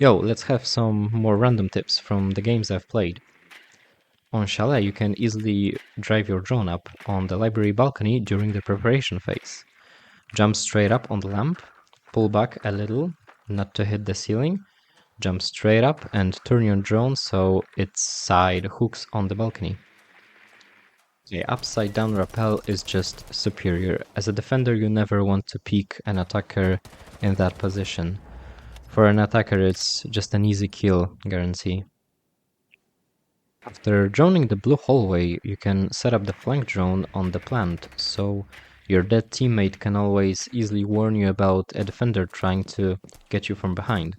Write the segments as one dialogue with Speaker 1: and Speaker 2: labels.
Speaker 1: Yo, let's have some more random tips from the games I've played. On Chalet, you can easily drive your drone up on the library balcony during the preparation phase. Jump straight up on the lamp, pull back a little, not to hit the ceiling, jump straight up and turn your drone so its side hooks on the balcony. The upside down rappel is just superior. As a defender, you never want to peek an attacker in that position. For an attacker, it's just an easy kill guarantee. After droning the blue hallway, you can set up the flank drone on the plant, so your dead teammate can always easily warn you about a defender trying to get you from behind.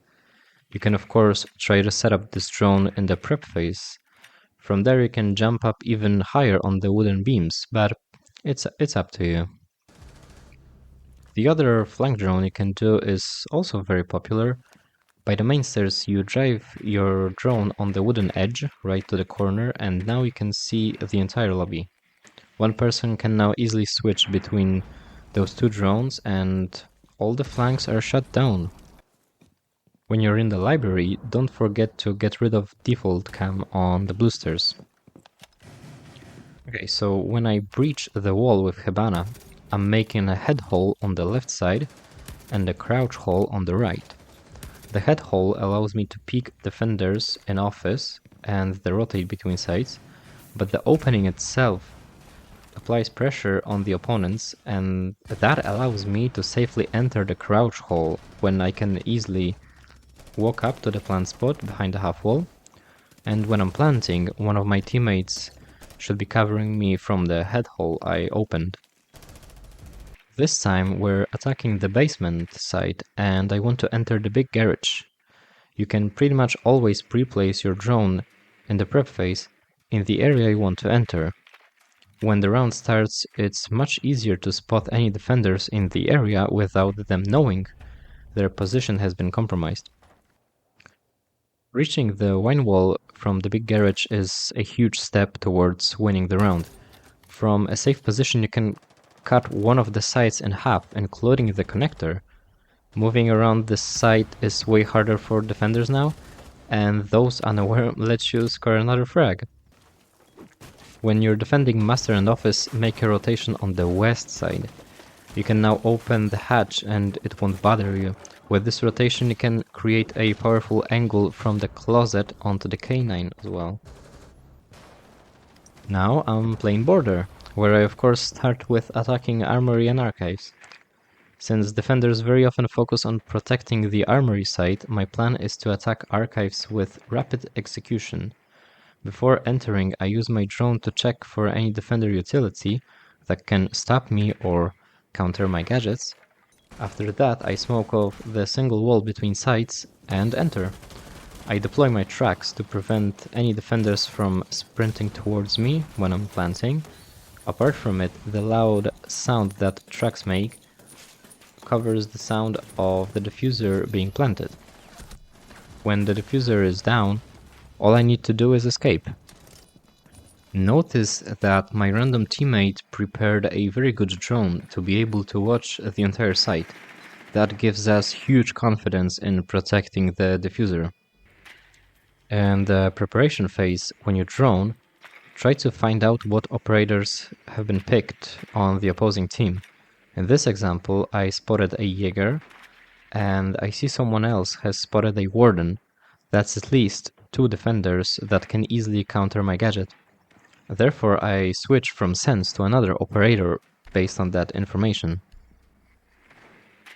Speaker 1: You can of course try to set up this drone in the prep phase. From there you can jump up even higher on the wooden beams, but it's up to you. The other flank drone you can do is also very popular. By the main stairs, you drive your drone on the wooden edge right to the corner, and now you can see the entire lobby. One person can now easily switch between those two drones, and all the flanks are shut down. When you're in the library, don't forget to get rid of default cam on the blue stairs. Okay, so when I breach the wall with Hibana, I'm making a head hole on the left side and a crouch hole on the right. The head hole allows me to peek defenders in office and they rotate between sides, but the opening itself applies pressure on the opponents, and that allows me to safely enter the crouch hole when I can easily walk up to the plant spot behind the half wall, and when I'm planting, one of my teammates should be covering me from the head hole I opened. This time we're attacking the basement side and I want to enter the big garage. You can pretty much always pre-place your drone in the prep phase in the area you want to enter. When the round starts, it's much easier to spot any defenders in the area without them knowing their position has been compromised. Reaching the wine wall from the big garage is a huge step towards winning the round. From a safe position you can cut one of the sides in half, including the connector. Moving around this side is way harder for defenders now, and those unaware lets you score another frag. When you're defending Master and Office, make a rotation on the west side. You can now open the hatch and it won't bother you. With this rotation you can create a powerful angle from the closet onto the K9 as well. Now I'm playing Border, where I of course start with attacking Armory and Archives. Since defenders very often focus on protecting the Armory side, my plan is to attack Archives with rapid execution. Before entering, I use my drone to check for any defender utility that can stop me or counter my gadgets. After that, I smoke off the single wall between sides and enter. I deploy my tracks to prevent any defenders from sprinting towards me when I'm planting. Apart from it, the loud sound that tracks make covers the sound of the diffuser being planted. When the diffuser is down, all I need to do is escape. Notice that my random teammate prepared a very good drone to be able to watch the entire site. That gives us huge confidence in protecting the diffuser. In the preparation phase, when you drone, try to find out what operators have been picked on the opposing team. In this example, I spotted a Jaeger, and I see someone else has spotted a Warden. That's at least 2 defenders that can easily counter my gadget. Therefore, I switch from Sense to another operator based on that information.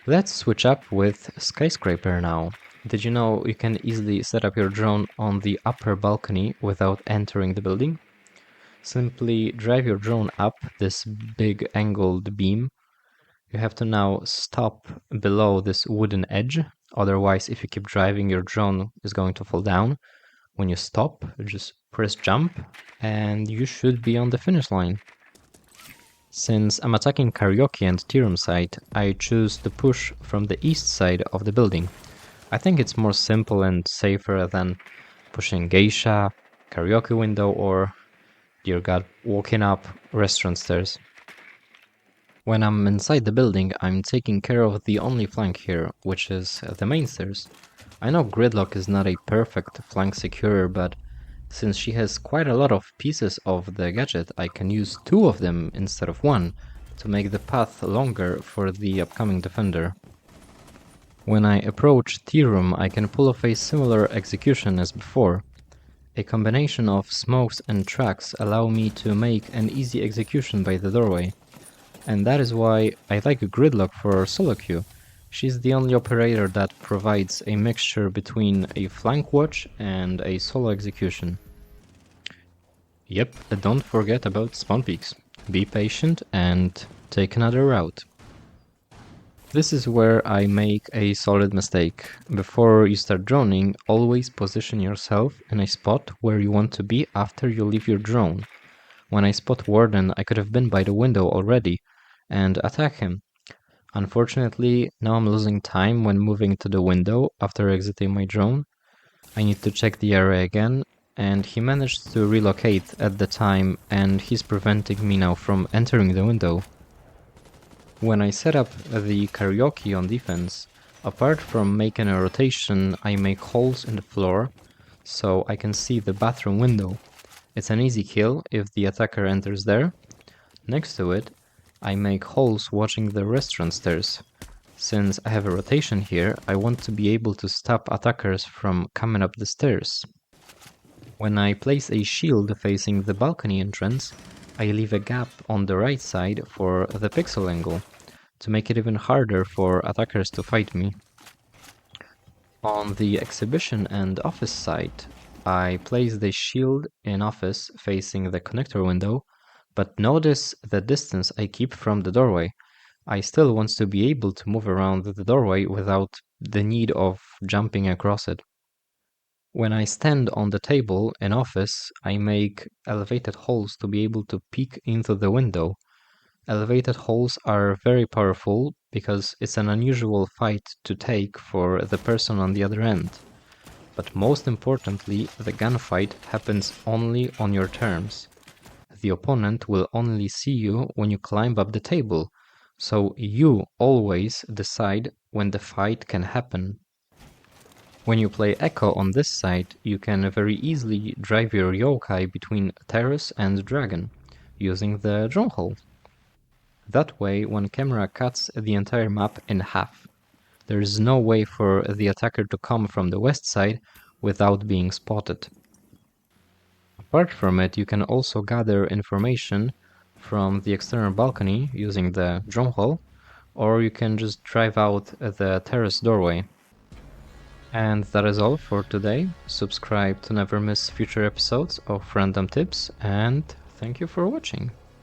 Speaker 1: Let's switch up with Skyscraper now. Did you know you can easily set up your drone on the upper balcony without entering the building? Simply drive your drone up this big angled beam. You have to now stop below this wooden edge, otherwise if you keep driving your drone is going to fall down. When you stop, just press jump and you should be on the finish line. Since I'm attacking Karaoke and Tea Room side, I choose to push from the east side of the building. I think it's more simple and safer than pushing Geisha, Karaoke window, or, dear god, walking up restaurant stairs. When I'm inside the building, I'm taking care of the only flank here, which is the main stairs. I know Gridlock is not a perfect flank securer, but since she has quite a lot of pieces of the gadget, I can use 2 of them instead of 1 to make the path longer for the upcoming defender. When I approach T-Room, I can pull off a similar execution as before. A combination of smokes and tracks allow me to make an easy execution by the doorway. And that is why I like Gridlock for solo queue. She's the only operator that provides a mixture between a flank watch and a solo execution. Yep, don't forget about spawn peaks. Be patient and take another route. This is where I make a solid mistake. Before you start droning, always position yourself in a spot where you want to be after you leave your drone. When I spot Warden, I could have been by the window already and attack him. Unfortunately, now I'm losing time when moving to the window after exiting my drone. I need to check the area again, and he managed to relocate at the time, and he's preventing me now from entering the window. When I set up the karaoke on defense, apart from making a rotation, I make holes in the floor so I can see the bathroom window. It's an easy kill if the attacker enters there. Next to it, I make holes watching the restaurant stairs. Since I have a rotation here, I want to be able to stop attackers from coming up the stairs. When I place a shield facing the balcony entrance, I leave a gap on the right side for the pixel angle, to make it even harder for attackers to fight me. On the exhibition and office side, I place the shield in office facing the connector window, but notice the distance I keep from the doorway. I still want to be able to move around the doorway without the need of jumping across it. When I stand on the table in office, I make elevated holes to be able to peek into the window. Elevated holes are very powerful because it's an unusual fight to take for the person on the other end. But most importantly, the gunfight happens only on your terms. The opponent will only see you when you climb up the table, so you always decide when the fight can happen. When you play Echo on this side, you can very easily drive your yokai between terrace and dragon, using the drone hole. That way, when camera cuts the entire map in half, there is no way for the attacker to come from the west side without being spotted. Apart from it, you can also gather information from the external balcony using the drone hole, or you can just drive out the terrace doorway. And that is all for today. Subscribe to never miss future episodes of Random Tips, and thank you for watching.